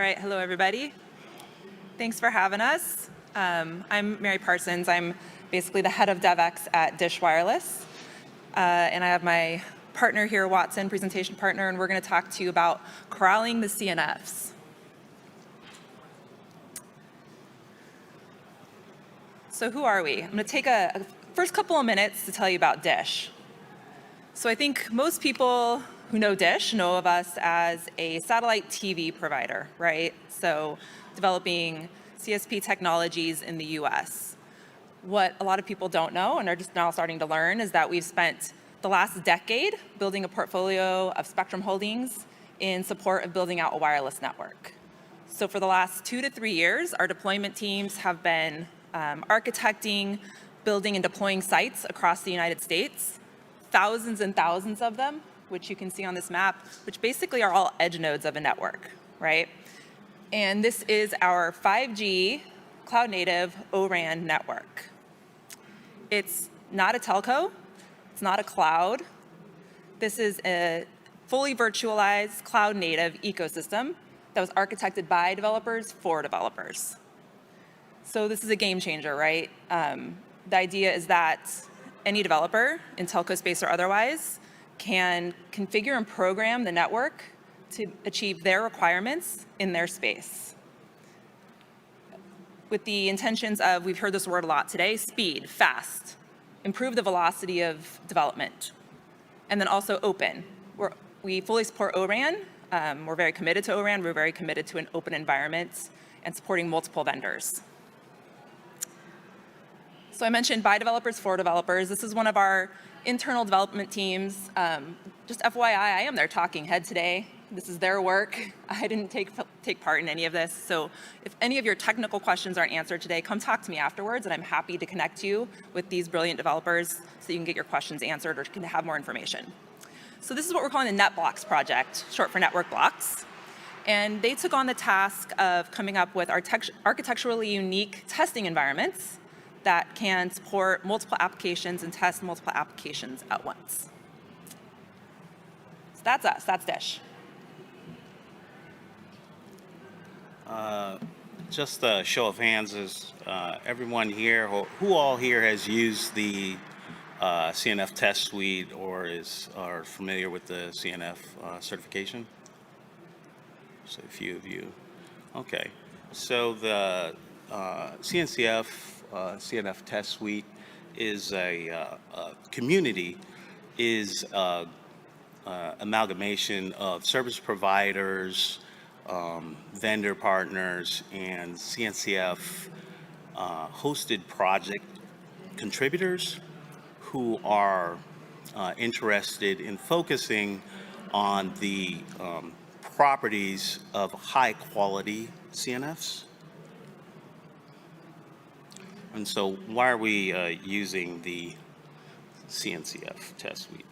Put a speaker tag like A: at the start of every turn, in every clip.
A: right, hello everybody. Thanks for having us. I'm Mary Parsons. I'm basically the head of DevX at Dish Wireless. And I have my partner here, Watson, presentation partner, and we're going to talk to you about corralling the CNFs. So who are we? I'm going to take a first couple of minutes to tell you about Dish. So I think most people who know Dish know of us as a satellite TV provider, right? So developing CSP technologies in the US. What a lot of people don't know and are just now starting to learn is that we've spent the last decade building a portfolio of spectrum holdings in support of building out a wireless network. So for the last 2 to 3 years, our deployment teams have been architecting, building and deploying sites across the United States, thousands and thousands of them, which you can see on this map, which basically are all edge nodes of a network, right? And this is our 5G cloud-native O-RAN network. It's not a telco, it's not a cloud. This is a fully virtualized cloud-native ecosystem that was architected by developers for developers. So this is a game changer, right? The idea is that any developer in telco space or otherwise can configure and program the network to achieve their requirements in their space. With the intentions of, we've heard this word a lot today, speed, fast, improve the velocity of development, and then also open. We fully support O-RAN. We're very committed to O-RAN. We're very committed to an open environment and supporting multiple vendors. So I mentioned by developers for developers. This is one of our internal development teams. Just FYI, I am their talking head today. This is their work. I didn't take part in any of this. So if any of your technical questions aren't answered today, come talk to me afterwards, and I'm happy to connect you with these brilliant developers so you can get your questions answered or can have more information. So this is what we're calling the NetBlocks project, short for network blocks. And they took on the task of coming up with architecturally unique testing environments that can support multiple applications and test multiple applications at once. So that's us, that's Dish.
B: Just a show of hands, is everyone here, who all here has used the CNF test suite or are familiar with the CNF certification? So a few of you. Okay, so the CNF test suite is a community, is amalgamation of service providers, vendor partners, and CNCF hosted project contributors who are interested in focusing on the properties of high quality CNFs. And so why are we using the CNCF test suite?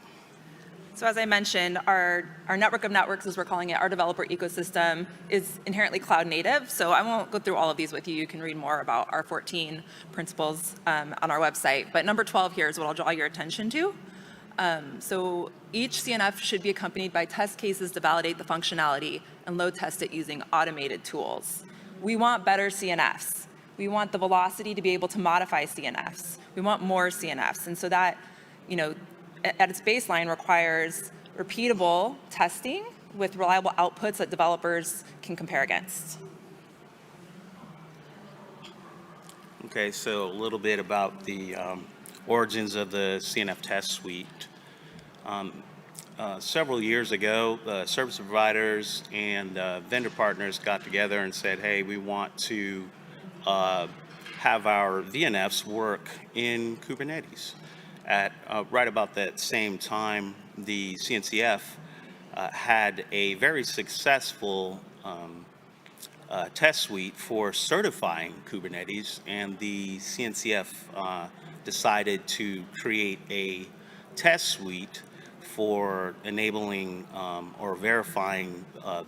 A: So as I mentioned, our network of networks, as we're calling it, our developer ecosystem, is inherently cloud native. So I won't go through all of these with you. You can read more about our 14 principles on our website. But number 12 here is what I'll draw your attention to. So each CNF should be accompanied by test cases to validate the functionality and load test it using automated tools. We want better CNFs. We want the velocity to be able to modify CNFs. We want more CNFs. And so that, at its baseline requires repeatable testing with reliable outputs that developers can compare against.
B: Okay, so a little bit about the origins of the CNF test suite. Several years ago, service providers and vendor partners got together and said, hey, we want to have our VNFs work in Kubernetes. At right about that same time, the CNCF had a very successful test suite for certifying Kubernetes, and the CNCF decided to create a test suite for enabling or verifying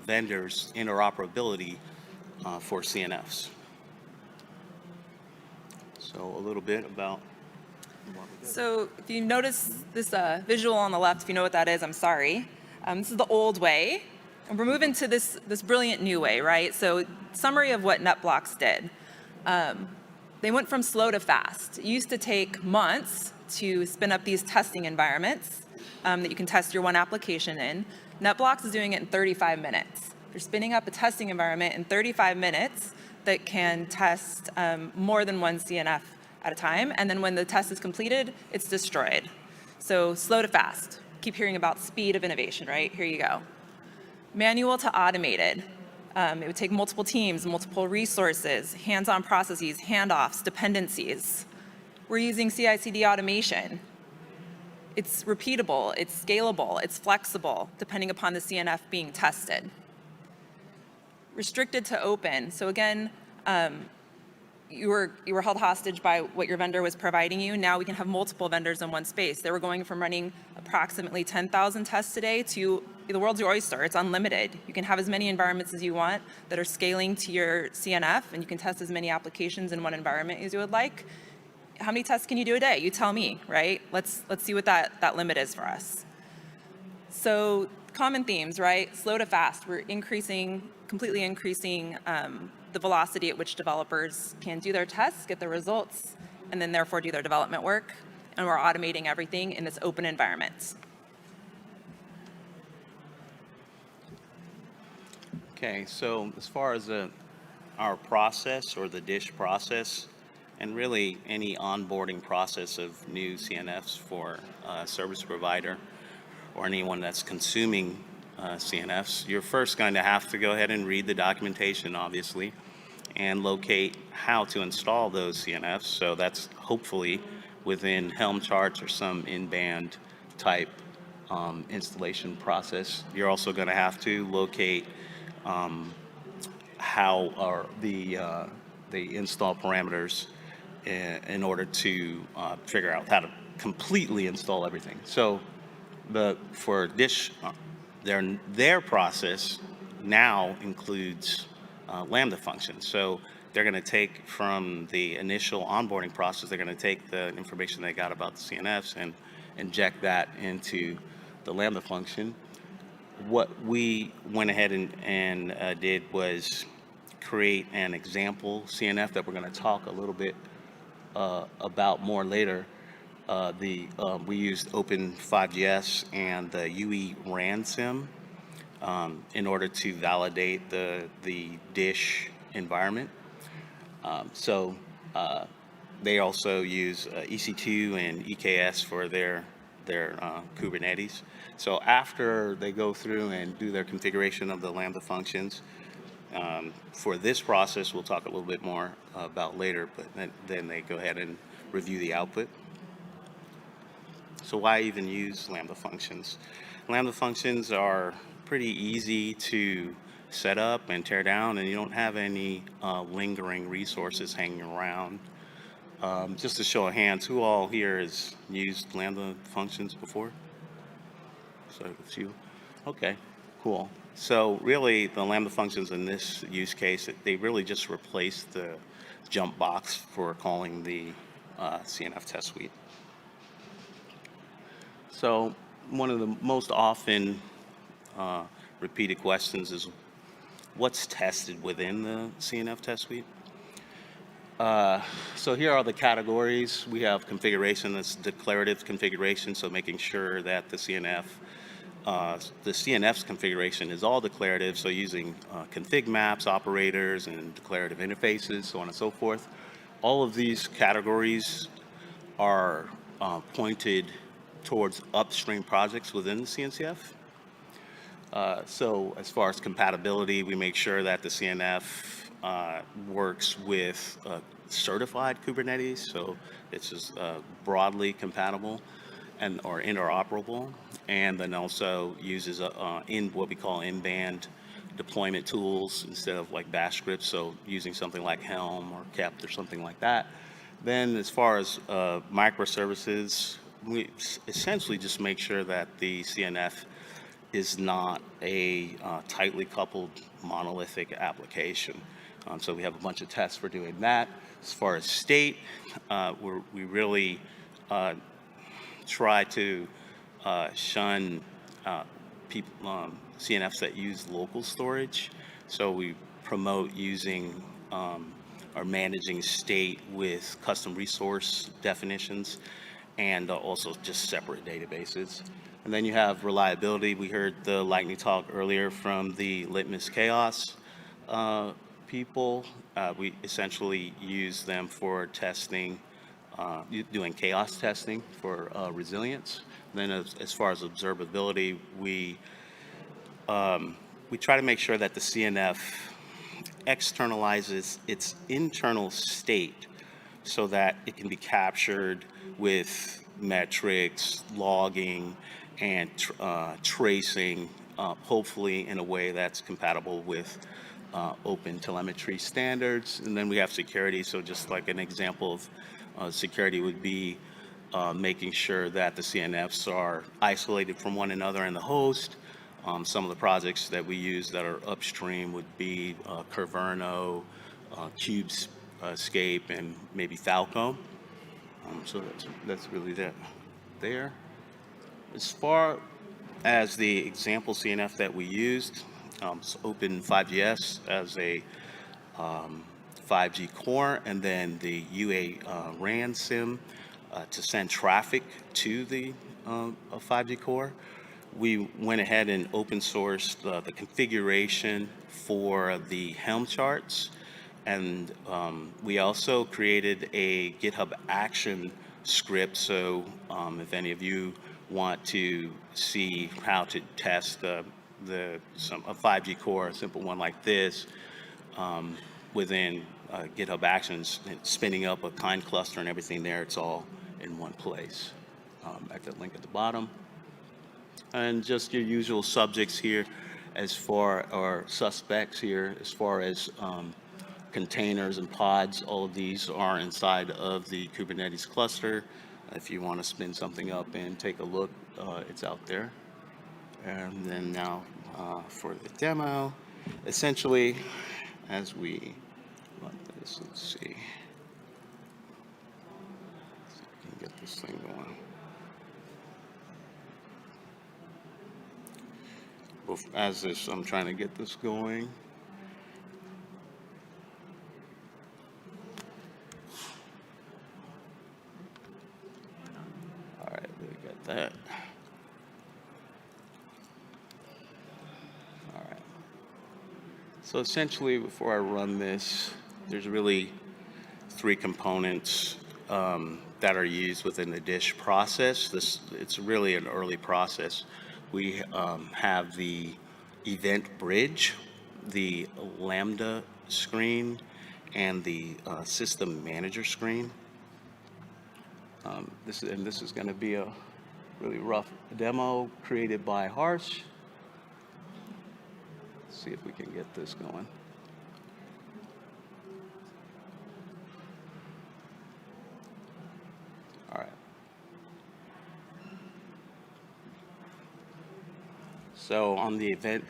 B: vendors' interoperability for CNFs. So a little bit about.
A: So if you notice this visual on the left, if you know what that is, I'm sorry. This is the old way And we're moving to this brilliant new way, right? So summary of what NetBlocks did. They went from slow to fast. It used to take months to spin up these testing environments that you can test your one application in. NetBlocks is doing it in 35 minutes. They're spinning up a testing environment in 35 minutes that can test more than one CNF at a time. And then when the test is completed, it's destroyed. So slow to fast. Keep hearing about speed of innovation, right? Here you go. Manual to automated. It would take multiple teams, multiple resources, hands-on processes, handoffs, dependencies. We're using CI/CD automation. It's repeatable, it's scalable, it's flexible, depending upon the CNF being tested. Restricted to open. So again, you were held hostage by what your vendor was providing you. Now we can have multiple vendors in one space. They were going from running approximately 10,000 tests a day to the world's your oyster. It's unlimited. You can have as many environments as you want that are scaling to your CNF, and you can test as many applications in one environment as you would like. How many tests can you do a day? You tell me, right? Let's see what that limit is for us. So common themes, right? Slow to fast. We're completely increasing the velocity at which developers can do their tests, get their results, and then therefore do their development work. And we're automating everything in this open environment.
B: Okay, so as far as our process or the DISH process, and really any onboarding process of new CNFs for a service provider or anyone that's consuming CNFs, you're first going to have to go ahead and read the documentation, obviously, and locate how to install those CNFs. So that's hopefully within Helm charts or some in-band type installation process. You're also going to have to locate how are the install parameters in order to figure out how to completely install everything. So for DISH, their process now includes Lambda functions. So they're going to take from the initial onboarding process, they're going to take the information they got about the CNFs and inject that into the Lambda function. What we went ahead and did was create an example CNF that we're going to talk a little bit about more later. We used Open5GS and the UE RANSIM in order to validate the DISH environment. They also use EC2 and EKS for their Kubernetes. So after they go through and do their configuration of the Lambda functions, for this process, we'll talk a little bit more about later, but then they go ahead and review the output. So why even use Lambda functions? Lambda functions are pretty easy to set up and tear down, and you don't have any lingering resources hanging around. Just to show of hands, who all here has used Lambda functions before? So it's you. Okay, cool. So really, the Lambda functions in this use case, they really just replace the jump box for calling the CNF test suite. So one of the most often repeated questions is, what's tested within the CNF test suite? So here are the categories. We have configuration, that's declarative configuration, so making sure that the CNF's configuration is all declarative, so using config maps, operators, and declarative interfaces, so on and so forth. All of these categories are pointed towards upstream projects within the CNCF. So as far as compatibility, we make sure that the CNF works with certified Kubernetes, so it's just broadly compatible or interoperable, and then also uses in what we call in-band deployment tools instead of like bash scripts, so using something like Helm or Kept or something like that. Then as far as microservices, we essentially just make sure that the CNF is not a tightly coupled monolithic application. So we have a bunch of tests for doing that. As far as state, we really try to shun CNFs that use local storage. So we promote using or managing state with custom resource definitions and also just separate databases. And then you have reliability. We heard the lightning talk earlier from the Litmus Chaos people. We essentially use them for testing, doing chaos testing for resilience. Then as far as observability, we try to make sure that the CNF externalizes its internal state so that it can be captured with metrics, logging, and tracing, hopefully in a way that's compatible with open telemetry standards. And then we have security. So just like an example of security would be making sure that the CNFs are isolated from one another in the host. Some of the projects that we use that are upstream would be Curverno, Cubescape, and maybe Falco. So that's really that there. As far as the example CNF that we used, it's Open 5GS as a 5G core, and then the UA RAN SIM to send traffic to the 5G core. We went ahead and open sourced the configuration for the Helm charts, and we also created a GitHub action script. So if any of you want to see how to test a 5G core, a simple one like this, within GitHub Actions, spinning up a kind cluster and everything there, it's all in one place at the link at the bottom. And just your usual subjects here as far, or suspects here, as far as containers and pods. All of these are inside of the Kubernetes cluster. If you want to spin something up and take a look, it's out there. And then now for the demo, essentially, as we run this, let's see. See if we can get this thing going. As this, I'm trying to get this going. All right, we got that. All right. So essentially, before I run this, there's really three components that are used within the dish process. It's really an early process. We have the event bridge, the Lambda screen, and the system manager screen. This is going to be a really rough demo created by Harsh. Let's see if we can get this going. All right. So on the event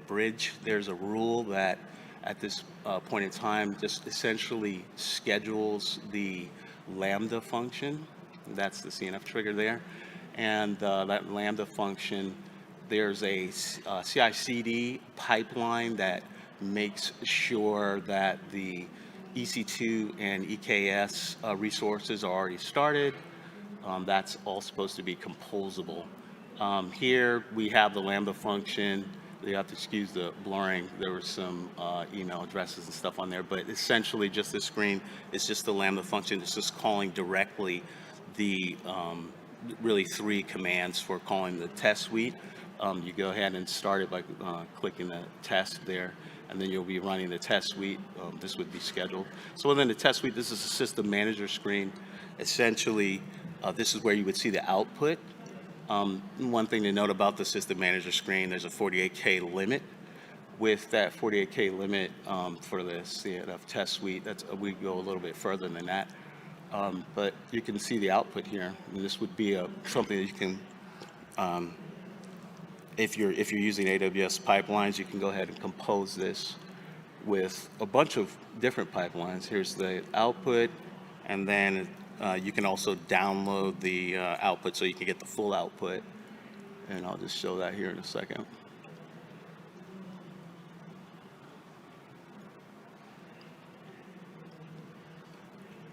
B: bridge, there's a rule that at this point in time just essentially schedules the Lambda function. That's the CNF trigger there. And that Lambda function, there's a CI/CD pipeline that makes sure that the EC2 and EKS resources are already started. That's all supposed to be composable. Here we have the Lambda function. You have to excuse the blurring. There were some email addresses and stuff on there, but essentially just this screen is just the Lambda function. It's just calling directly the really three commands for calling the test suite. You go ahead and start it by clicking the test there, and then you'll be running the test suite. This would be scheduled. So within the test suite, this is a system manager screen. Essentially, this is where you would see the output. One thing to note about the system manager screen, there's a 48K limit. With that 48K limit for the CNF test suite, we go a little bit further than that. But you can see the output here. And this would be something that you can, if you're using AWS pipelines, you can go ahead and compose this with a bunch of different pipelines. Here's the output, and then you can also download the output so you can get the full output. And I'll just show that here in a second.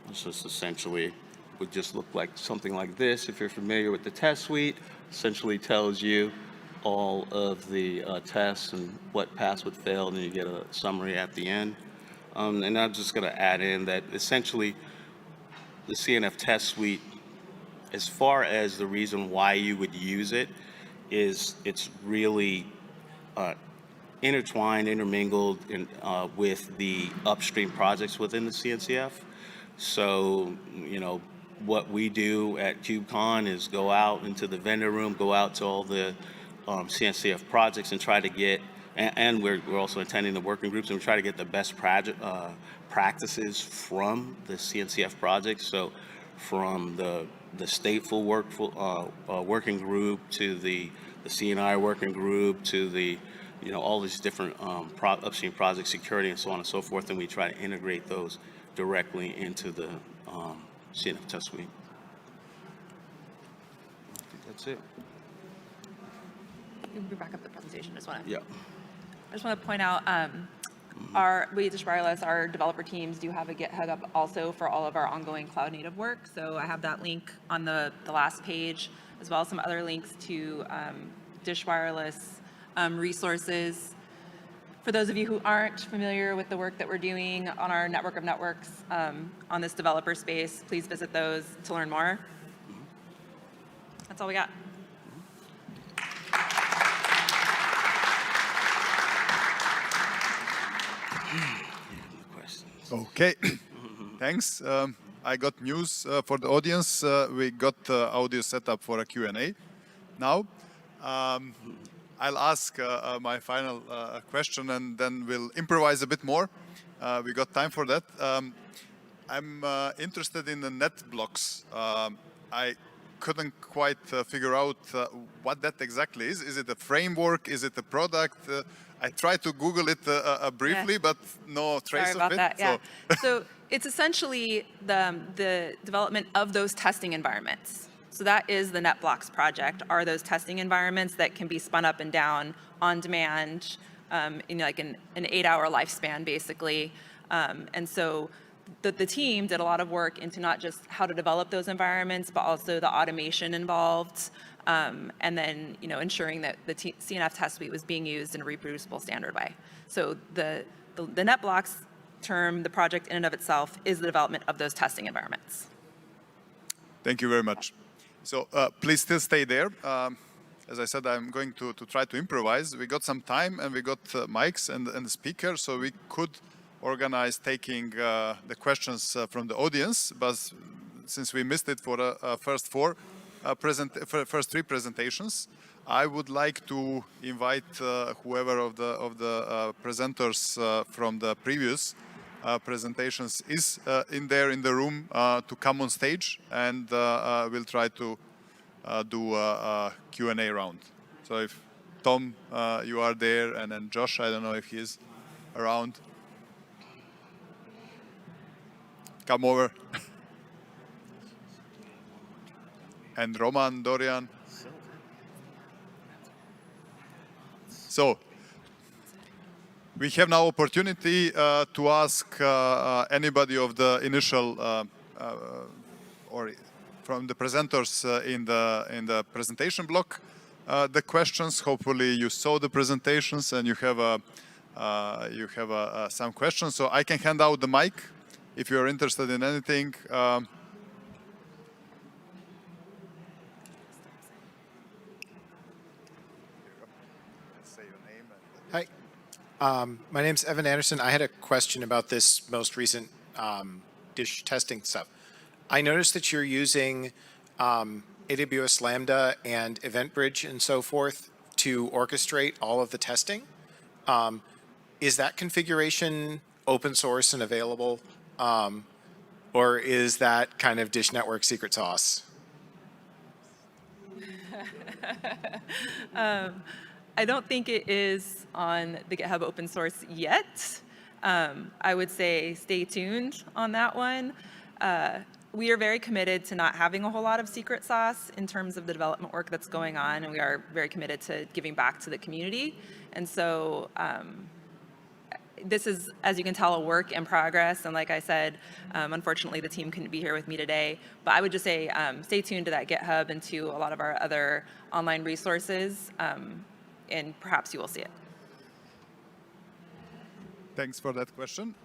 B: This just essentially would just look like something like this. If you're familiar with the test suite, essentially tells you all of the tests and what passed, what failed, and you get a summary at the end. And I'm just going to add in that essentially the CNF test suite, as far as the reason why you would use it, is it's really intertwined, intermingled with the upstream projects within the CNCF. So, what we do at KubeCon is go out into the vendor room, go out to all the CNCF projects and try to get, and we're also attending the working groups, and we try to get the best practices from the CNCF projects. So from the stateful working group to the CNI working group to the all these different upstream project security and so on and so forth, and we try to integrate those directly into the CNF test suite. I think that's it.
A: You can bring back up the presentation. I just
B: Yeah.
A: want to point out, we at Dish Wireless, our developer teams do have a GitHub also for all of our ongoing cloud native work. So I have that link on the last page, as well as some other links to Dish Wireless resources. For those of you who aren't familiar with the work that we're doing on our network of networks on this developer space, please visit those to learn more. That's all we got.
C: Okay, thanks. I got news for the audience. We got audio set up for a Q&A. Now, I'll ask my final question and then we'll improvise a bit more. We got time for that. I'm interested in the net blocks. I couldn't quite figure out what that exactly is. Is it a framework? Is it a product? I tried to Google it briefly, but no trace
A: Sorry about
C: of it.
A: that. Yeah. So it's essentially the development of those testing environments. So that is the NetBlocks project, are those testing environments that can be spun up and down on demand in like an 8-hour lifespan, basically. And so the team did a lot of work into not just how to develop those environments, but also the automation involved, and then ensuring that the CNF test suite was being used in a reproducible standard way. So the NetBlocks term, the project in and of itself, is the development of those testing environments.
C: Thank you very much. So please still stay there. As I said, I'm going to try to improvise. We got some time and we got mics and the speaker, so we could organize taking the questions from the audience. But since we missed it for the first first three presentations, I would like to invite whoever of the presenters from the previous presentations is in the room to come on stage, and we'll try to do a Q&A round. So if Tom, you are there, and then Josh, I don't know if he is around. Come over. And Roman, Dorian. So we have now opportunity to ask anybody of the initial or from the presenters in the presentation block the questions. Hopefully you saw the presentations and you have some questions. So I can hand out the mic if you are interested in anything.
D: Hi, my name's Evan Anderson. I had a question about this most recent dish testing stuff. I noticed that you're using AWS Lambda and EventBridge and so forth to orchestrate all of the testing. Is that configuration open source and available? Or is that kind of Dish Network secret sauce?
A: I don't think it is on the GitHub open source yet. I would say stay tuned on that one. we are very committed to not having a whole lot of secret sauce in terms of the development work that's going on, and we are very committed to giving back to the community. And so this is, as you can tell, a work in progress. And like I said, unfortunately, the team couldn't be here with me today. But I would just say stay tuned to that GitHub and to a lot of our other online resources, and perhaps you will see it.
C: Thanks for that question.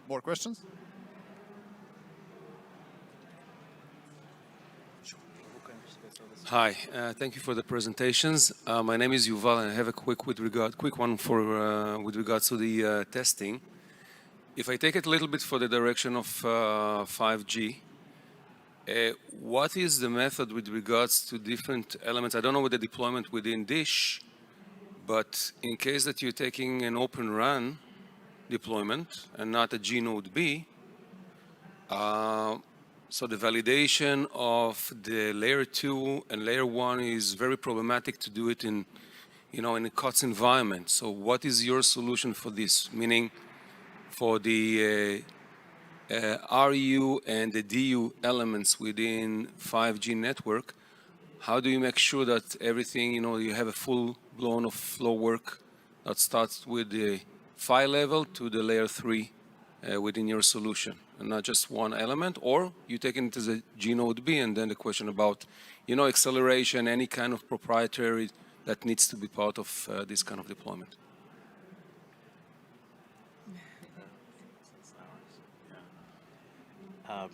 C: More questions?
E: Hi, thank you for the presentations. My name is Yuval, and I have a quick one for with regards to the testing. If I take it a little bit for the direction of 5G, what is the method with regards to different elements? I don't know with the deployment within Dish, but in case that you're taking an Open RAN deployment and not a G Node B, so the validation of the layer 2 and layer 1 is very problematic to do it in, in a COTS environment. So what is your solution for this? Meaning for the RU and the DU elements within 5G network, how do you make sure that everything, you have a full-blown of flow work that starts with the PHY level to the layer 3 within your solution, and not just one element, or you take it as a G Node B, and then the question about, acceleration, any kind of proprietary that needs to be part of this kind of deployment.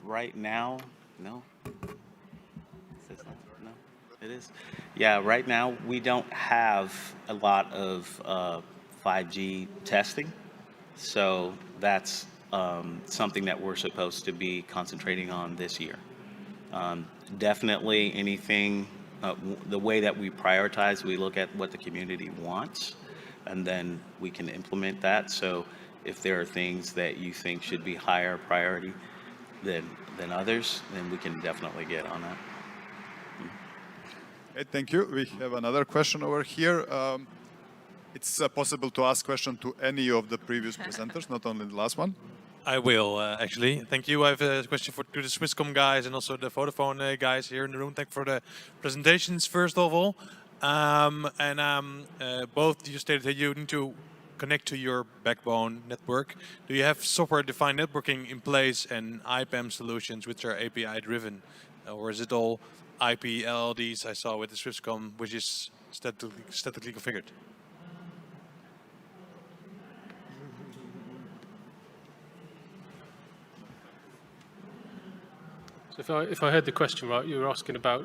B: Right now, no. No, it is. Yeah, right now we don't have a lot of 5G testing, so that's something that we're supposed to be concentrating on this year. Definitely anything, the way that we prioritize, we look at what the community wants, and then we can implement that. So if there are things that you think should be higher priority than others, then we can definitely get on that.
C: Okay, thank you. We have another question over here. It's possible to ask question to any of the previous presenters, not only the last one.
F: I will, actually. Thank you. I have a question to the Swisscom guys and also the Vodafone guys here in the room. Thank you for the presentations, first of all. Both you stated that you need to connect to your backbone network. Do you have software-defined networking in place and IPAM solutions which are API-driven? Or is it all IP LLDs I saw with the Swisscom, which is statically configured?
G: So if I heard the question right, you were asking about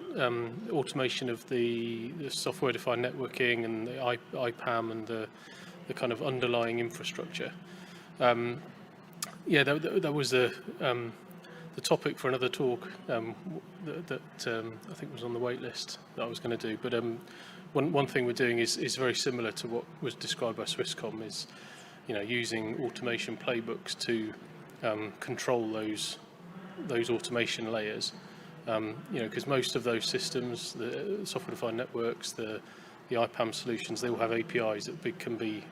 G: automation of the software-defined networking and the IPAM and the kind of underlying infrastructure. Yeah, that was the topic for another talk that I think was on the wait list that I was going to do. But one thing we're doing is very similar to what was described by Swisscom, is using automation playbooks to control those automation layers, because most of those systems, the software-defined networks, the IPAM solutions, they all have APIs that can be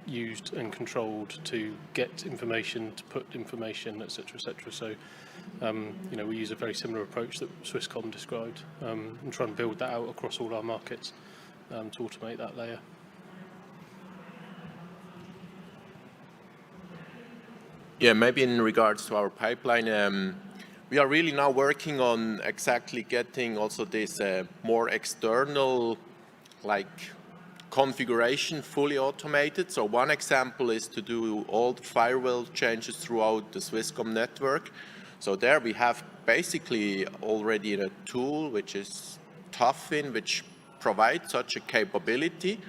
G: used and controlled to get information, to put information, etc., etc. So, we use a very similar approach that Swisscom described, and try and build that out across all our markets to automate that layer.
H: Yeah, maybe in regards to our pipeline, we are really now working on exactly getting also this more external, configuration fully automated. So one example is to do all the firewall changes throughout the Swisscom network. So there we have basically already a tool which is Toughin, which provides such a capability.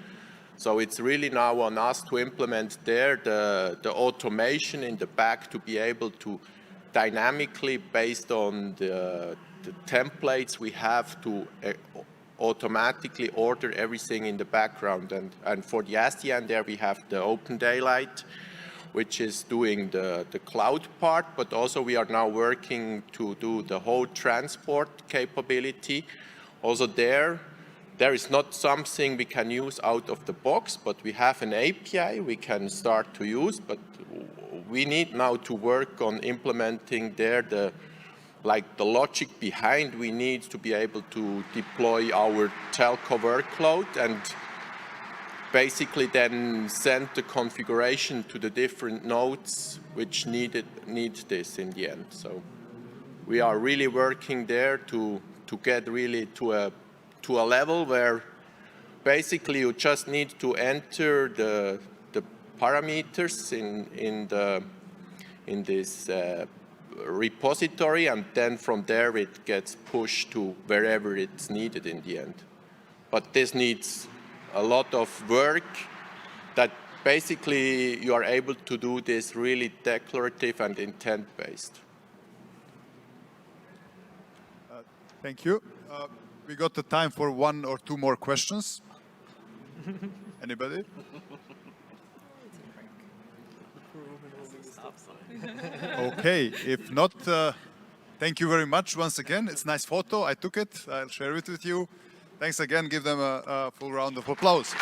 H: So it's really now on us to implement there the automation in the back to be able to dynamically, based on the templates we have, to automatically order everything in the background. And for the SDN there we have the Open Daylight, which is doing the cloud part, but also we are now working to do the whole transport capability. Also there is not something we can use out of the box, but we have an API we can start to use, but we need now to work on implementing there like the logic behind, we need to be able to deploy our telco workload and basically then send the configuration to the different nodes which need this in the end. So we are really working there to get really to a level where basically you just need to enter the parameters in this repository, and then from there it gets pushed to wherever it's needed in the end. But this needs a lot of work that basically you are able to do this really declarative and intent-based.
C: Thank you. We got the time for 1 or 2 more questions. Anybody? Okay, if not, thank you very much once again. It's a nice photo. I took it. I'll share it with you. Thanks again. Give them a full round of applause.